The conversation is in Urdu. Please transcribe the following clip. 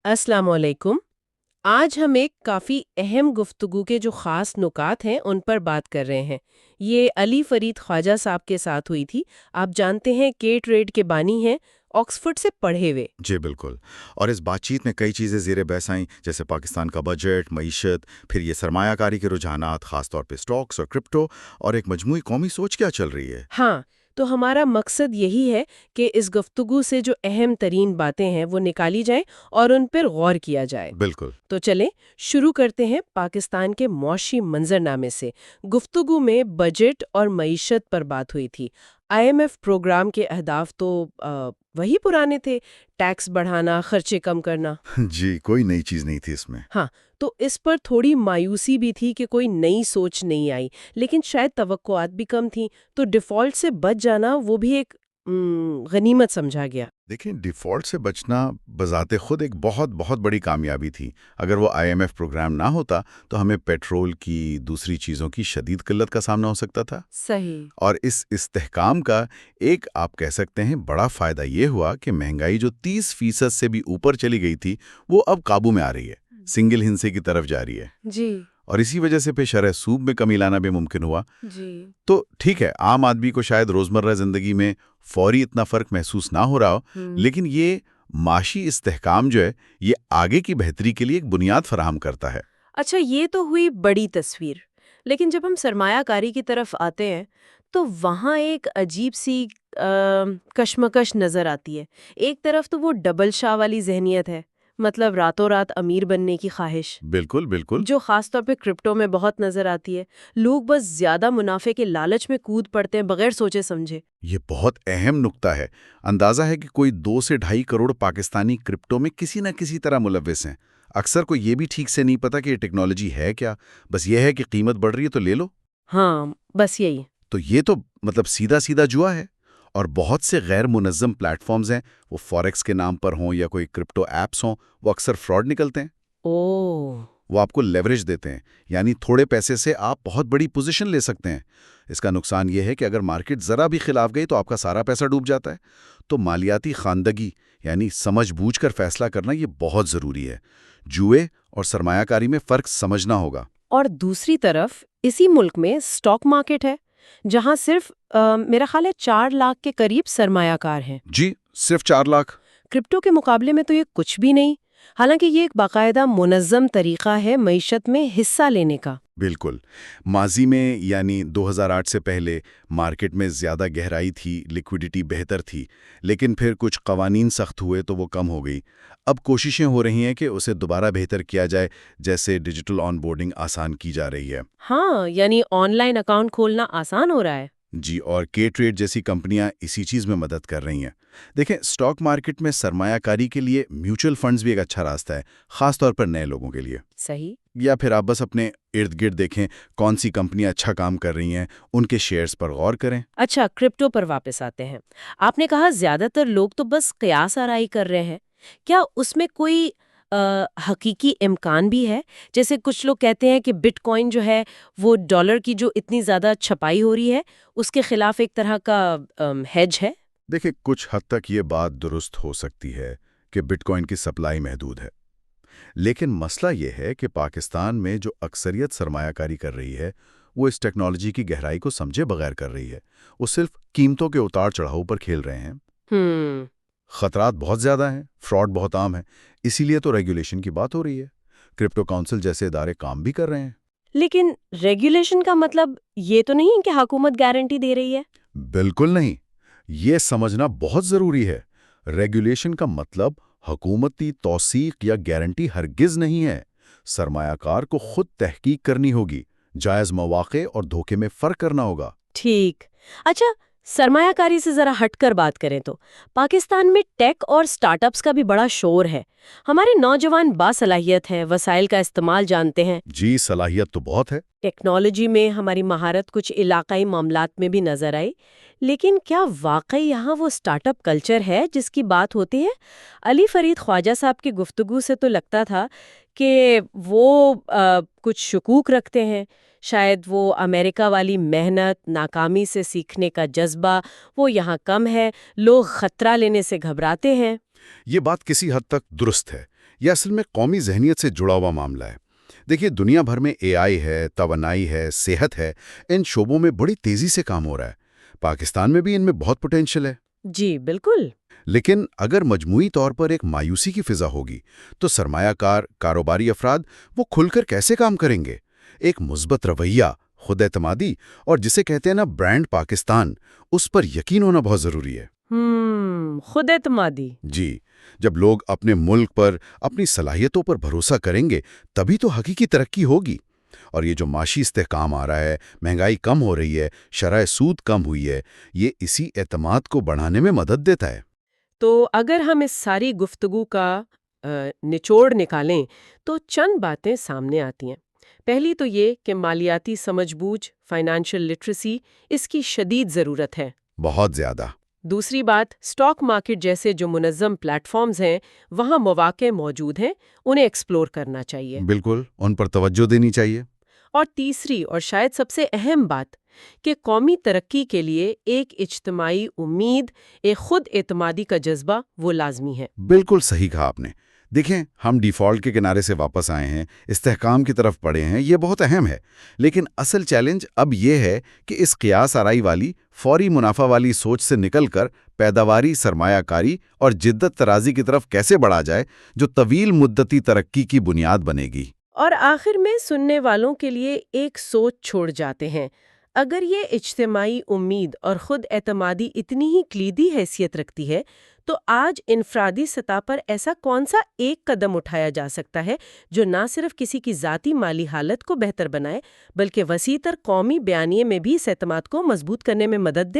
السلام علیکم۔ آج ہم ایک کافی اہم گفتگو کے جو خاص نکات ہیں ان پر بات کر رہے ہیں۔ یہ علی فرید خواجہ صاحب کے ساتھ ہوئی تھی۔ آپ جانتے ہیں کے ٹریڈ کے بانی ہیں، آکسفورڈ سے پڑھے ہوئے۔ جی بالکل، اور اس بات چیت میں کئی چیزیں زیر بحث آئیں، جیسے پاکستان کا بجٹ، معیشت، پھر یہ سرمایہ کاری کے رجحانات، خاص طور پہ سٹاکس اور کرپٹو، اور ایک مجموعی قومی سوچ کیا چل رہی ہے۔ ہاں، تو ہمارا مقصد یہی ہے کہ اس گفتگو سے جو اہم ترین باتیں ہیں وہ نکالی جائیں اور ان پر غور کیا جائے۔ بالکل۔ تو چلیں شروع کرتے ہیں پاکستان کے معاشی منظرنامے سے۔ گفتگو میں بجٹ اور معیشت پر بات ہوئی تھی۔ IMF پروگرام کے اہداف تو وہی پرانے تھے، ٹیکس بڑھانا، خرچے کم کرنا۔ جی، کوئی نئی چیز نہیں تھی اس میں۔ ہاں، تو اس پر تھوڑی مایوسی بھی تھی کہ کوئی نئی سوچ نہیں آئی، لیکن شاید توقعات بھی کم تھیں، تو ڈیفالٹ سے بچ جانا وہ بھی ایک غنیمت سمجھا گیا۔ دیکھیں، ڈیفالٹ سے بچنا بذات خود ایک بہت بہت بڑی کامیابی تھی۔ اگر وہ IMF پروگرام نہ ہوتا تو ہمیں پیٹرول کی، دوسری چیزوں کی شدید قلت کا سامنا ہو سکتا تھا۔ صحیح۔ اور اس استحکام کا ایک آپ کہہ سکتے ہیں بڑا فائدہ یہ ہوا کہ مہنگائی جو 30% سے بھی اوپر چلی گئی تھی وہ اب قابو میں آ رہی ہے، سنگل ہندسے کی طرف جا رہی ہے۔ جی اور اسی وجہ سے پہ شرح سود میں کمی لانا بھی ممکن ہوا۔ جی تو ٹھیک ہے، عام آدمی کو شاید روزمرہ زندگی میں فوری اتنا فرق محسوس نہ ہو رہا ہو، لیکن یہ معاشی استحکام جو ہے یہ آگے کی بہتری کے لیے ایک بنیاد فراہم کرتا ہے۔ اچھا، یہ تو ہوئی بڑی تصویر، لیکن جب ہم سرمایہ کاری کی طرف آتے ہیں تو وہاں ایک عجیب سی کشمکش نظر آتی ہے۔ ایک طرف تو وہ ڈبل شاہ والی ذہنیت ہے، مطلب راتوں رات امیر بننے کی خواہش، بالکل بالکل۔ جو خاص طور پہ کرپٹو میں بہت نظر آتی ہے۔ لوگ بس زیادہ منافع کے لالچ میں کود پڑتے ہیں بغیر سوچے سمجھے۔ یہ بہت اہم نقطہ ہے۔ اندازہ ہے کہ کوئی 2 سے 2.5 کروڑ پاکستانی کرپٹو میں کسی نہ کسی طرح ملوث ہیں۔ اکثر کو یہ بھی ٹھیک سے نہیں پتا کہ یہ ٹیکنالوجی ہے کیا، بس یہ ہے کہ قیمت بڑھ رہی ہے تو لے لو۔ ہاں، بس یہی۔ تو یہ تو مطلب سیدھا سیدھا جوا ہے۔ اور بہت سے غیر منظم پلیٹ فارمز ہیں، وہ فوریکس کے نام پر ہوں یا کوئی کرپٹو ایپس ہوں، وہ اکثر فراڈ نکلتے ہیں۔ اوہ، وہ آپ کو لیوریج دیتے ہیں، یعنی تھوڑے پیسے سے آپ بہت بڑی پوزیشن لے سکتے ہیں۔ اس کا نقصان یہ ہے کہ اگر مارکیٹ ذرا بھی خلاف گئی تو آپ کا سارا پیسہ ڈوب جاتا ہے۔ تو مالیاتی خواندگی یعنی سمجھ بوجھ کر فیصلہ کرنا یہ بہت ضروری ہے۔ جوئے اور سرمایہ کاری میں فرق سمجھنا ہوگا۔ اور دوسری طرف اسی ملک میں سٹاک مارکیٹ ہے جہاں صرف میرا خیال ہے 4 لاکھ کے قریب سرمایہ کار ہیں۔ جی، صرف 4 لاکھ؟ کرپٹو کے مقابلے میں تو یہ کچھ بھی نہیں، حالانکہ یہ ایک باقاعدہ منظم طریقہ ہے معیشت میں حصہ لینے کا۔ بالکل۔ ماضی میں یعنی 2008 سے پہلے مارکیٹ میں زیادہ گہرائی تھی، لیکوڈیٹی بہتر تھی، لیکن پھر کچھ قوانین سخت ہوئے تو وہ کم ہو گئی۔ اب کوششیں ہو رہی ہیں کہ اسے دوبارہ بہتر کیا جائے، جیسے ڈیجیٹل آن بورڈنگ آسان کی جا رہی ہے۔ ہاں، یعنی آن لائن اکاؤنٹ کھولنا آسان ہو رہا ہے۔ جی، اور کے ٹریڈ جیسی کمپنیاں اسی چیز میں مدد کر رہی ہیں۔ دیکھیں، سٹاک مارکیٹ میں سرمایہ کاری کے لیے میوچل فنڈز بھی ایک اچھا راستہ ہے، خاص طور پر نئے لوگوں کے لیے۔ صحیح۔ یا پھر آپ بس اپنے ارد گرد دیکھیں کون سی کمپنیاں اچھا کام کر رہی ہیں، ان کے شیئرز پر غور کریں۔ اچھا، کرپٹو پر واپس آتے ہیں۔ آپ نے کہا زیادہ تر لوگ تو بس قیاس آرائی کر رہے ہیں، کیا اس میں کوئی حقیقی امکان بھی ہے؟ جیسے کچھ لوگ کہتے ہیں کہ بٹ کوائن جو ہے وہ ڈالر کی جو اتنی زیادہ چھپائی ہو رہی ہے اس کے خلاف ایک طرح کا ہیج ہے۔ دیکھیں، کچھ حد تک یہ بات درست ہو سکتی ہے کہ بٹ کوائن کی سپلائی محدود ہے، لیکن مسئلہ یہ ہے کہ پاکستان میں جو اکثریت سرمایہ کاری کر رہی ہے وہ اس ٹیکنالوجی کی گہرائی کو سمجھے بغیر کر رہی ہے۔ وہ صرف قیمتوں کے اتار چڑھاؤ پر کھیل رہے ہیں۔ خطرات بہت زیادہ ہیں، فراڈ بہت عام ہے، اسی لیے تو ریگولیشن کی بات ہو رہی ہے۔ کرپٹو کونسل جیسے ادارے کام بھی کر رہے ہیں۔ لیکن ریگولیشن کا مطلب یہ تو نہیں کہ حکومت گارنٹی دے رہی ہے؟ بالکل نہیں، یہ سمجھنا بہت ضروری ہے۔ ریگولیشن کا مطلب حکومتی توثیق یا گارنٹی ہرگز نہیں ہے۔ سرمایہ کار کو خود تحقیق کرنی ہوگی، جائز مواقع اور دھوکے میں فرق کرنا ہوگا۔ ٹھیک۔ اچھا، سرمایہ کاری سے ذرا ہٹ کر بات کریں تو پاکستان میں ٹیک اور سٹارٹ اپس کا بھی بڑا شور ہے۔ ہمارے نوجوان باصلاحیت ہیں، وسائل کا استعمال جانتے ہیں۔ جی، صلاحیت تو بہت ہے۔ ٹیکنالوجی میں ہماری مہارت کچھ علاقائی معاملات میں بھی نظر آئی، لیکن کیا واقعی یہاں وہ سٹارٹ اپ کلچر ہے جس کی بات ہوتی ہے؟ علی فرید خواجہ صاحب کی گفتگو سے تو لگتا تھا کہ وہ کچھ شکوک رکھتے ہیں۔ شاید وہ امریکہ والی محنت، ناکامی سے سیکھنے کا جذبہ وہ یہاں کم ہے، لوگ خطرہ لینے سے گھبراتے ہیں۔ یہ بات کسی حد تک درست ہے، یہ اصل میں قومی ذہنیت سے جڑا ہوا معاملہ ہے۔ دیکھیے، دنیا بھر میں AI ہے، توانائی ہے، صحت ہے، ان شعبوں میں بڑی تیزی سے کام ہو رہا ہے۔ پاکستان میں بھی ان میں بہت پوٹینشل ہے۔ جی بالکل۔ لیکن اگر مجموعی طور پر ایک مایوسی کی فضا ہوگی تو سرمایہ کار، کاروباری افراد وہ کھل کر کیسے کام کریں گے؟ ایک مثبت رویہ، خود اعتمادی اور جسے کہتے ہیں نا برانڈ پاکستان، اس پر یقین ہونا بہت ضروری ہے۔ خود اعتمادی۔ جی، جب لوگ اپنے ملک پر، اپنی صلاحیتوں پر بھروسہ کریں گے تبھی تو حقیقی ترقی ہوگی۔ اور یہ جو معاشی استحکام آ رہا ہے، مہنگائی کم ہو رہی ہے، شرح سود کم ہوئی ہے، یہ اسی اعتماد کو بڑھانے میں مدد دیتا ہے۔ تو اگر ہم اس ساری گفتگو کا نچوڑ نکالیں تو چند باتیں سامنے آتی ہیں۔ پہلی تو یہ کہ مالیاتی سمجھ بوجھ، فائنانشل لٹریسی، اس کی شدید ضرورت ہے۔ بہت زیادہ۔ دوسری بات، سٹاک مارکیٹ جیسے جو منظم پلیٹ فارمز ہیں وہاں مواقع موجود ہیں، انہیں ایکسپلور کرنا چاہیے۔ بالکل، ان پر توجہ دینی چاہیے۔ اور تیسری اور شاید سب سے اہم بات کہ قومی ترقی کے لیے ایک اجتماعی امید، ایک خود اعتمادی کا جذبہ وہ لازمی ہے۔ بالکل صحیح کہا آپ نے۔ دیکھیں، ہم ڈیفالٹ کے کنارے سے واپس آئے ہیں، استحکام کی طرف پڑھے ہیں، یہ بہت اہم ہے۔ لیکن اصل چیلنج اب یہ ہے کہ اس قیاس آرائی والی، فوری منافع والی سوچ سے نکل کر پیداواری، سرمایہ کاری اور جدت ترازی کی طرف کیسے بڑھا جائے، جو طویل مدتی ترقی کی بنیاد بنے گی۔ اور آخر میں سننے والوں کے لیے ایک سوچ چھوڑ جاتے ہیں۔ اگر یہ اجتماعی امید اور خود اعتمادی اتنی ہی کلیدی حیثیت رکھتی ہے تو آج انفرادی سطح پر ایسا کون سا ایک قدم اٹھایا جا سکتا ہے جو نہ صرف کسی کی ذاتی مالی حالت کو بہتر بنائے بلکہ وسیع تر قومی بیانیے میں بھی اس اعتماد کو مضبوط کرنے میں مدد دے؟